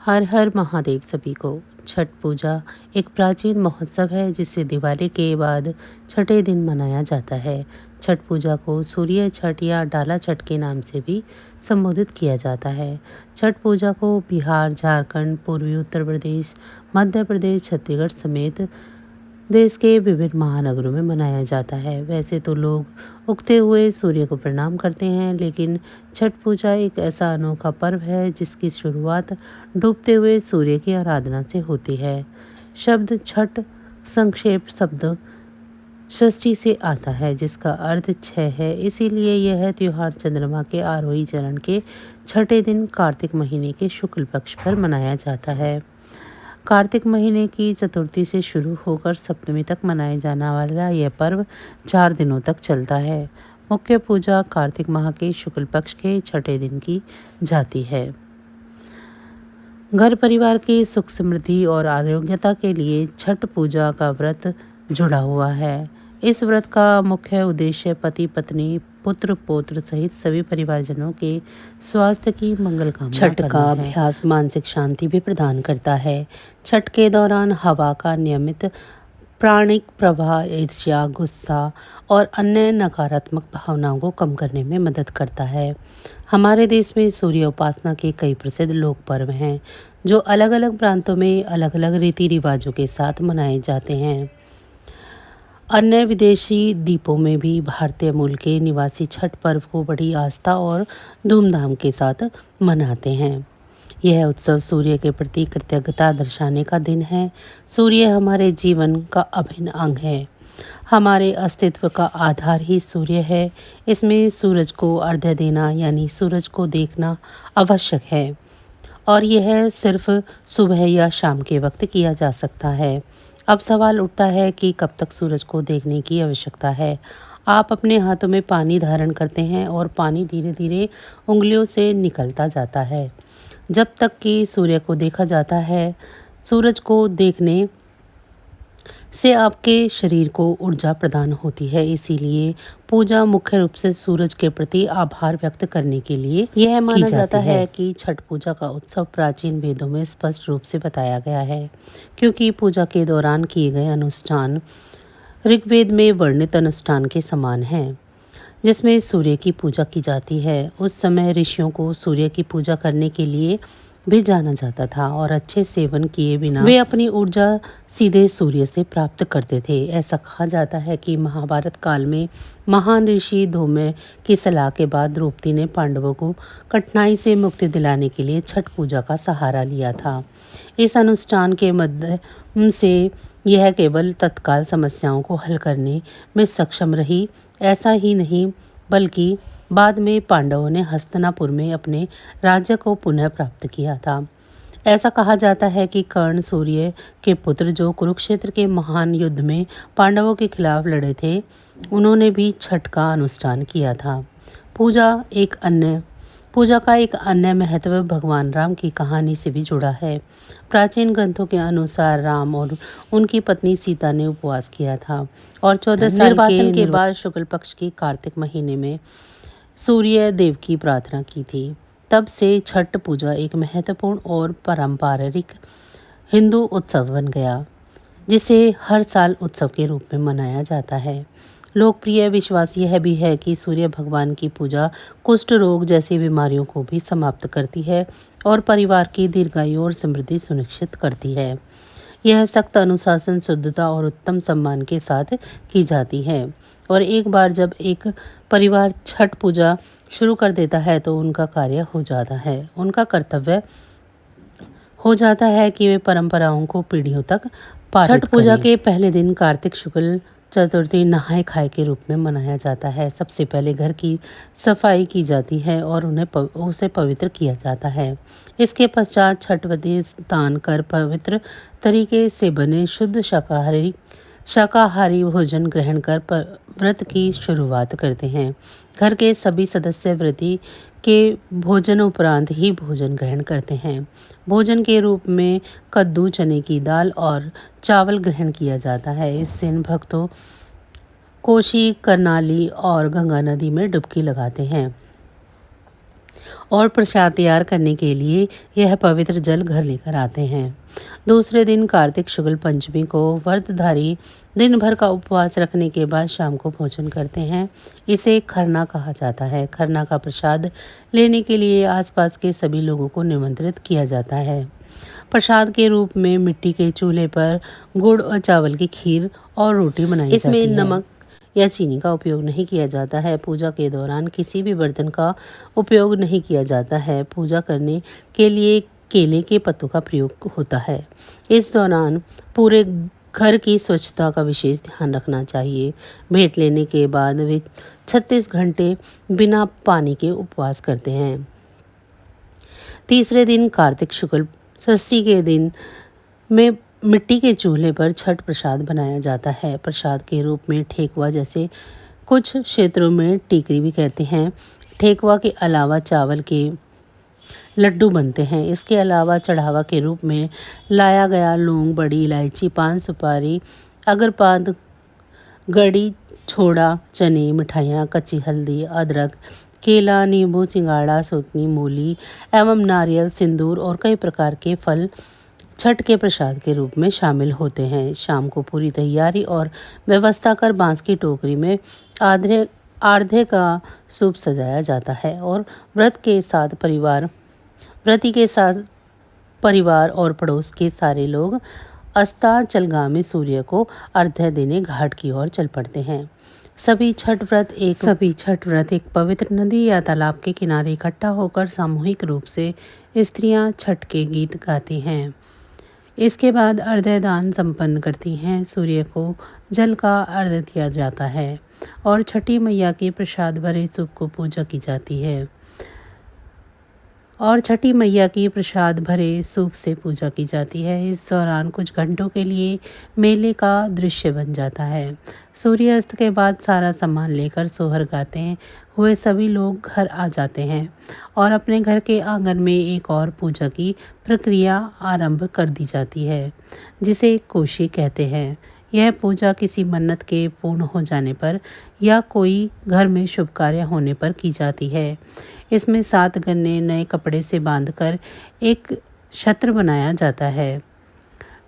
हर हर महादेव सभी को। छठ पूजा एक प्राचीन महोत्सव है जिसे दिवाली के बाद छठे दिन मनाया जाता है। छठ पूजा को सूर्य छठ या डाला छठ के नाम से भी संबोधित किया जाता है। छठ पूजा को बिहार, झारखंड, पूर्वी उत्तर प्रदेश, मध्य प्रदेश, छत्तीसगढ़ समेत देश के विभिन्न महानगरों में मनाया जाता है। वैसे तो लोग उगते हुए सूर्य को प्रणाम करते हैं, लेकिन छठ पूजा एक ऐसा अनोखा पर्व है जिसकी शुरुआत डूबते हुए सूर्य की आराधना से होती है। शब्द छठ संक्षेप शब्द षष्ठी से आता है जिसका अर्थ छह है। इसीलिए यह त्योहार चंद्रमा के आरोही चरण के छठे दिन कार्तिक महीने के शुक्ल पक्ष पर मनाया जाता है। कार्तिक महीने की चतुर्थी से शुरू होकर सप्तमी तक मनाया जाने वाला यह पर्व 4 दिनों तक चलता है। मुख्य पूजा कार्तिक माह के शुक्ल पक्ष के छठे दिन की जाती है। घर परिवार की सुख समृद्धि और आरोग्यता के लिए छठ पूजा का व्रत जुड़ा हुआ है। इस व्रत का मुख्य उद्देश्य पति पत्नी पुत्र पौत्र सहित सभी परिवारजनों के स्वास्थ्य की मंगल कामना छठ करना का है। अभ्यास मानसिक शांति भी प्रदान करता है। छठ के दौरान हवा का नियमित प्राणिक प्रवाह ईर्ष्या, गुस्सा और अन्य नकारात्मक भावनाओं को कम करने में मदद करता है। हमारे देश में सूर्य उपासना के कई प्रसिद्ध लोक पर्व हैं जो अलग अलग प्रांतों में अलग अलग रीति रिवाजों के साथ मनाए जाते हैं। अन्य विदेशी द्वीपों में भी भारतीय मूल के निवासी छठ पर्व को बड़ी आस्था और धूमधाम के साथ मनाते हैं। यह उत्सव सूर्य के प्रति कृतज्ञता दर्शाने का दिन है। सूर्य हमारे जीवन का अभिन्न अंग है। हमारे अस्तित्व का आधार ही सूर्य है। इसमें सूरज को अर्घ्य देना यानी सूरज को देखना आवश्यक है और यह सिर्फ सुबह या शाम के वक्त किया जा सकता है। अब सवाल उठता है कि कब तक सूरज को देखने की आवश्यकता है। आप अपने हाथों में पानी धारण करते हैं और पानी धीरे धीरे उंगलियों से निकलता जाता है जब तक कि सूर्य को देखा जाता है। सूरज को देखने से आपके शरीर को ऊर्जा प्रदान होती है। इसीलिए पूजा मुख्य रूप से सूरज के प्रति आभार व्यक्त करने के लिए यह माना जाता है कि छठ पूजा का उत्सव प्राचीन वेदों में स्पष्ट रूप से बताया गया है, क्योंकि पूजा के दौरान किए गए अनुष्ठान ऋग्वेद में वर्णित अनुष्ठान के समान हैं, जिसमें सूर्य की पूजा की जाती है। उस समय ऋषियों को सूर्य की पूजा करने के लिए भी जाना जाता था और अच्छे सेवन किए बिना वे अपनी ऊर्जा सीधे सूर्य से प्राप्त करते थे। ऐसा कहा जाता है कि महाभारत काल में महान ऋषि धौम्य की सलाह के बाद द्रौपदी ने पांडवों को कठिनाई से मुक्ति दिलाने के लिए छठ पूजा का सहारा लिया था। इस अनुष्ठान के माध्यम से यह केवल तत्काल समस्याओं को हल करने में सक्षम रही, ऐसा ही नहीं बल्कि बाद में पांडवों ने हस्तिनापुर में अपने राज्य को पुनः प्राप्त किया था। ऐसा कहा जाता है कि कर्ण सूर्य के पुत्र जो कुरुक्षेत्र के महान युद्ध में पांडवों के खिलाफ लड़े थे, उन्होंने भी छठ का अनुष्ठान किया था। पूजा का एक अन्य महत्व भगवान राम की कहानी से भी जुड़ा है। प्राचीन ग्रंथों के अनुसार राम और उनकी पत्नी सीता ने उपवास किया था और 14 साल निर्वासन के बाद शुक्ल पक्ष की कार्तिक महीने में सूर्य देव की प्रार्थना की थी। तब से छठ पूजा एक महत्वपूर्ण और पारंपरिक हिंदू उत्सव बन गया, जिसे हर साल उत्सव के रूप में मनाया जाता है। लोकप्रिय विश्वास यह भी है कि सूर्य भगवान की पूजा कुष्ठ रोग जैसी बीमारियों को भी समाप्त करती है और परिवार की दीर्घायु और समृद्धि सुनिश्चित करती है। यह सख्त अनुशासन, शुद्धता और उत्तम सम्मान के साथ की जाती है और एक बार जब एक परिवार छठ पूजा शुरू कर देता है तो उनका कार्य हो जाता है। उनका कर्तव्य हो जाता है कि वे परंपराओं को पीढ़ियों तक पारित करें। छठ पूजा के पहले दिन कार्तिक शुक्ल चतुर्थी नहाय खाए के रूप में मनाया जाता है। सबसे पहले घर की सफाई की जाती है और उसे पवित्र किया जाता है। इसके पश्चात छठवती स्नान कर पवित्र तरीके से बने शुद्ध शाकाहारी भोजन ग्रहण कर व्रत की शुरुआत करते हैं। घर के सभी सदस्य व्रती के भोजन उपरांत ही भोजन ग्रहण करते हैं। भोजन के रूप में कद्दू, चने की दाल और चावल ग्रहण किया जाता है। इस दिन भक्तों कोसी, करनाली और गंगा नदी में डुबकी लगाते हैं। और प्रसाद तैयार करने के लिए यह पवित्र जल घर लेकर आते हैं। दूसरे दिन कार्तिक शुक्ल पंचमी को व्रतधारी दिन भर का उपवास रखने के बाद शाम को भोजन करते हैं। इसे खरना कहा जाता है। खरना का प्रसाद लेने के लिए आसपास के सभी लोगों को निमंत्रित किया जाता है। प्रसाद के रूप में मिट्टी के चूल्हे पर गुड़ और चावल की खीर और रोटी बनाई जाती है। इसमें नमक या चीनी का उपयोग नहीं किया जाता है। पूजा के दौरान किसी भी बर्तन का उपयोग नहीं किया जाता है। पूजा करने के लिए केले के पत्तों का प्रयोग होता है। इस दौरान पूरे घर की स्वच्छता का विशेष ध्यान रखना चाहिए। भेंट लेने के बाद वे 36 घंटे बिना पानी के उपवास करते हैं। तीसरे दिन कार्तिक शुक्ल षष्ठी के दिन में मिट्टी के चूल्हे पर छठ प्रसाद बनाया जाता है। प्रसाद के रूप में ठेकुआ, जैसे कुछ क्षेत्रों में टीकरी भी कहते हैं, ठेकुआ के अलावा चावल के लड्डू बनते हैं। इसके अलावा चढ़ावा के रूप में लाया गया लौंग, बड़ी इलायची, पान सुपारी, अगरपाद, गड़ी, छोड़ा, चने, मिठाइयाँ, कच्ची हल्दी, अदरक, केला, नींबू, सिंगाड़ा, सूतनी, मूली एवं नारियल, सिंदूर और कई प्रकार के फल छठ के प्रसाद के रूप में शामिल होते हैं। शाम को पूरी तैयारी और व्यवस्था कर बांस की टोकरी में आधे का सूप सजाया जाता है और व्रती के साथ परिवार और पड़ोस के सारे लोग अस्ताचलगामी सूर्य को अर्घ्य देने घाट की ओर चल पड़ते हैं। सभी छठ व्रत एक पवित्र नदी या तालाब के किनारे इकट्ठा होकर सामूहिक रूप से स्त्रियां छठ के गीत गाती हैं। इसके बाद अर्घ्य दान संपन्न करती हैं। सूर्य को जल का अर्घ्य दिया जाता है और छठी मैया के प्रसाद भरे सूप को पूजा की जाती है से पूजा की जाती है। इस दौरान कुछ घंटों के लिए मेले का दृश्य बन जाता है। सूर्यास्त के बाद सारा सामान लेकर सोहर गाते हुए सभी लोग घर आ जाते हैं और अपने घर के आंगन में एक और पूजा की प्रक्रिया आरंभ कर दी जाती है, जिसे कोशी कहते हैं। यह पूजा किसी मन्नत के पूर्ण हो जाने पर या कोई घर में शुभ कार्य होने पर की जाती है। इसमें 7 गन्ने नए कपड़े से बांधकर एक छत्र बनाया जाता है,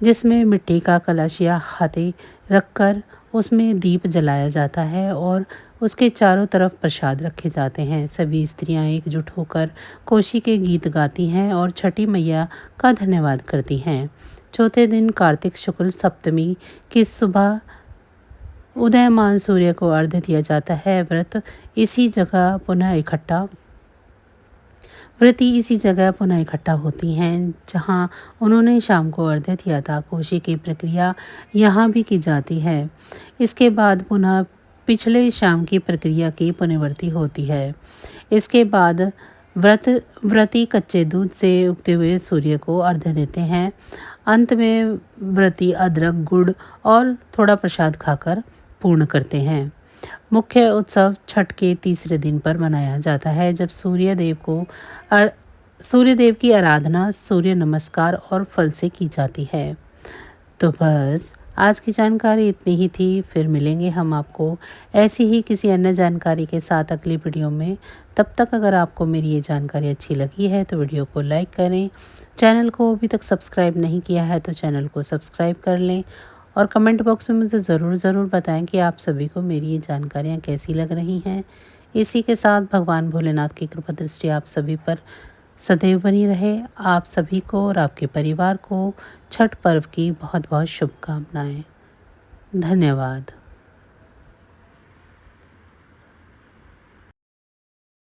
जिसमें मिट्टी का कलश या हाथी रखकर उसमें दीप जलाया जाता है और उसके चारों तरफ प्रसाद रखे जाते हैं। सभी स्त्रियां एकजुट होकर कोशी के गीत गाती हैं और छठी मैया का धन्यवाद करती हैं। चौथे दिन कार्तिक शुक्ल सप्तमी की सुबह उदयमान सूर्य को अर्घ्य दिया जाता है। व्रती इसी जगह पुनः इकट्ठा होती हैं जहां उन्होंने शाम को अर्घ्य दिया था। कोशी की प्रक्रिया यहाँ भी की जाती है। इसके बाद पुनः पिछले शाम की प्रक्रिया की पुनरावृत्ति होती है। इसके बाद व्रती कच्चे दूध से उगते हुए सूर्य को अर्घ्य देते हैं। अंत में व्रती अदरक, गुड़ और थोड़ा प्रसाद खाकर पूर्ण करते हैं। मुख्य उत्सव छठ के तीसरे दिन पर मनाया जाता है, जब सूर्यदेव की आराधना, सूर्य नमस्कार और फल से की जाती है। तो बस आज की जानकारी इतनी ही थी। फिर मिलेंगे हम आपको ऐसी ही किसी अन्य जानकारी के साथ अगली वीडियो में। तब तक अगर आपको मेरी ये जानकारी अच्छी लगी है तो वीडियो को लाइक करें। चैनल को अभी तक सब्सक्राइब नहीं किया है तो चैनल को सब्सक्राइब कर लें और कमेंट बॉक्स में मुझे ज़रूर बताएं कि आप सभी को मेरी ये जानकारियाँ कैसी लग रही हैं। इसी के साथ भगवान भोलेनाथ की कृपा दृष्टि आप सभी पर सदैव बनी रहे। आप सभी को और आपके परिवार को छठ पर्व की बहुत बहुत शुभकामनाएं। धन्यवाद।